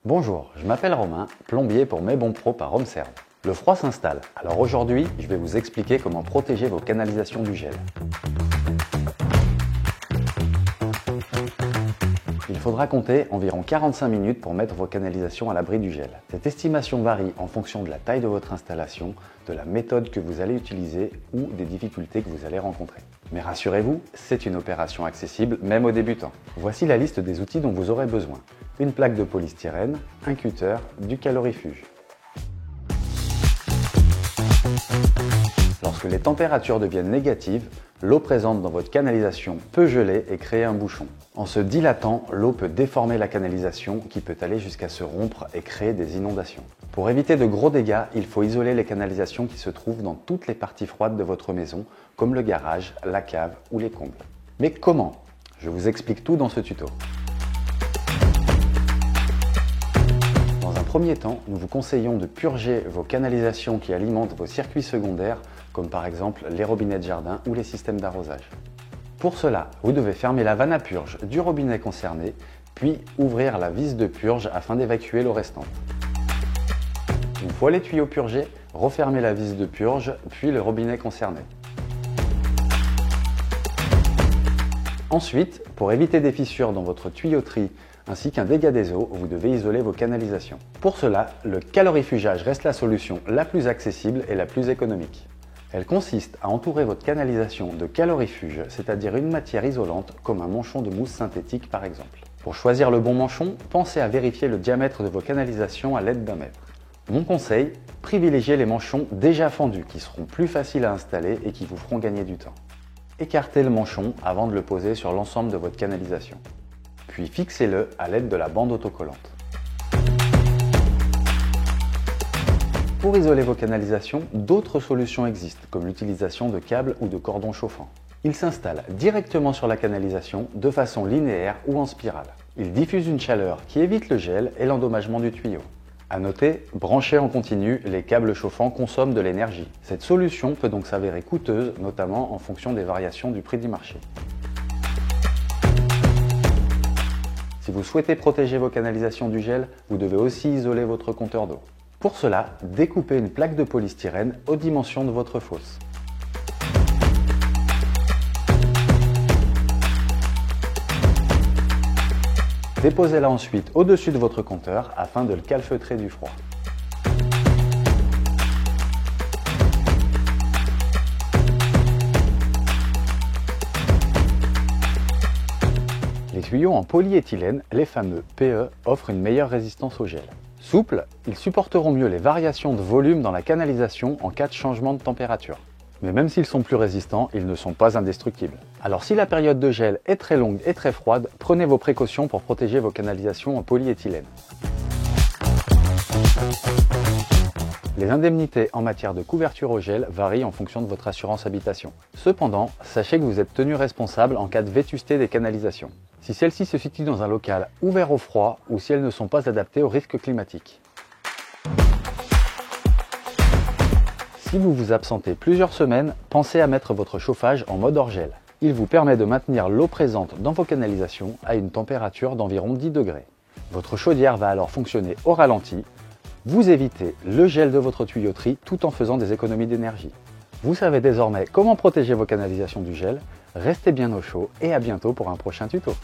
Bonjour, je m'appelle Romain, plombier pour Mesbonpro par Homeserve. Le froid s'installe, alors aujourd'hui, je vais vous expliquer comment protéger vos canalisations du gel. Il faudra compter environ 45 minutes pour mettre vos canalisations à l'abri du gel. Cette estimation varie en fonction de la taille de votre installation, de la méthode que vous allez utiliser ou des difficultés que vous allez rencontrer. Mais rassurez-vous, c'est une opération accessible même aux débutants. Voici la liste des outils dont vous aurez besoin. Une plaque de polystyrène, un cutter, du calorifuge. Lorsque les températures deviennent négatives, l'eau présente dans votre canalisation peut geler et créer un bouchon. En se dilatant, l'eau peut déformer la canalisation qui peut aller jusqu'à se rompre et créer des inondations. Pour éviter de gros dégâts, il faut isoler les canalisations qui se trouvent dans toutes les parties froides de votre maison, comme le garage, la cave ou les combles. Mais comment? Je vous explique tout dans ce tuto. Dans un premier temps, nous vous conseillons de purger vos canalisations qui alimentent vos circuits secondaires, comme par exemple les robinets de jardin ou les systèmes d'arrosage. Pour cela, vous devez fermer la vanne à purge du robinet concerné, puis ouvrir la vis de purge afin d'évacuer l'eau restante. Une fois les tuyaux purgés, refermez la vis de purge, puis le robinet concerné. Ensuite, pour éviter des fissures dans votre tuyauterie ainsi qu'un dégât des eaux, vous devez isoler vos canalisations. Pour cela, le calorifugage reste la solution la plus accessible et la plus économique. Elle consiste à entourer votre canalisation de calorifuge, c'est-à-dire une matière isolante comme un manchon de mousse synthétique par exemple. Pour choisir le bon manchon, pensez à vérifier le diamètre de vos canalisations à l'aide d'un mètre. Mon conseil, privilégiez les manchons déjà fendus qui seront plus faciles à installer et qui vous feront gagner du temps. Écartez le manchon avant de le poser sur l'ensemble de votre canalisation. Puis fixez-le à l'aide de la bande autocollante. Pour isoler vos canalisations, d'autres solutions existent, comme l'utilisation de câbles ou de cordons chauffants. Ils s'installent directement sur la canalisation de façon linéaire ou en spirale. Ils diffusent une chaleur qui évite le gel et l'endommagement du tuyau. À noter, branchés en continu, les câbles chauffants consomment de l'énergie. Cette solution peut donc s'avérer coûteuse, notamment en fonction des variations du prix du marché. Si vous souhaitez protéger vos canalisations du gel, vous devez aussi isoler votre compteur d'eau. Pour cela, découpez une plaque de polystyrène aux dimensions de votre fosse. Déposez-la ensuite au-dessus de votre compteur afin de le calfeutrer du froid. Les tuyaux en polyéthylène, les fameux PE, offrent une meilleure résistance au gel. Souples, ils supporteront mieux les variations de volume dans la canalisation en cas de changement de température. Mais même s'ils sont plus résistants, ils ne sont pas indestructibles. Alors si la période de gel est très longue et très froide, prenez vos précautions pour protéger vos canalisations en polyéthylène. Les indemnités en matière de couverture au gel varient en fonction de votre assurance habitation. Cependant, sachez que vous êtes tenu responsable en cas de vétusté des canalisations, si celles-ci se situent dans un local ouvert au froid ou si elles ne sont pas adaptées aux risques climatiques. Si vous vous absentez plusieurs semaines, pensez à mettre votre chauffage en mode hors gel. Il vous permet de maintenir l'eau présente dans vos canalisations à une température d'environ 10 degrés. Votre chaudière va alors fonctionner au ralenti. Vous évitez le gel de votre tuyauterie tout en faisant des économies d'énergie. Vous savez désormais comment protéger vos canalisations du gel. Restez bien au chaud et à bientôt pour un prochain tuto.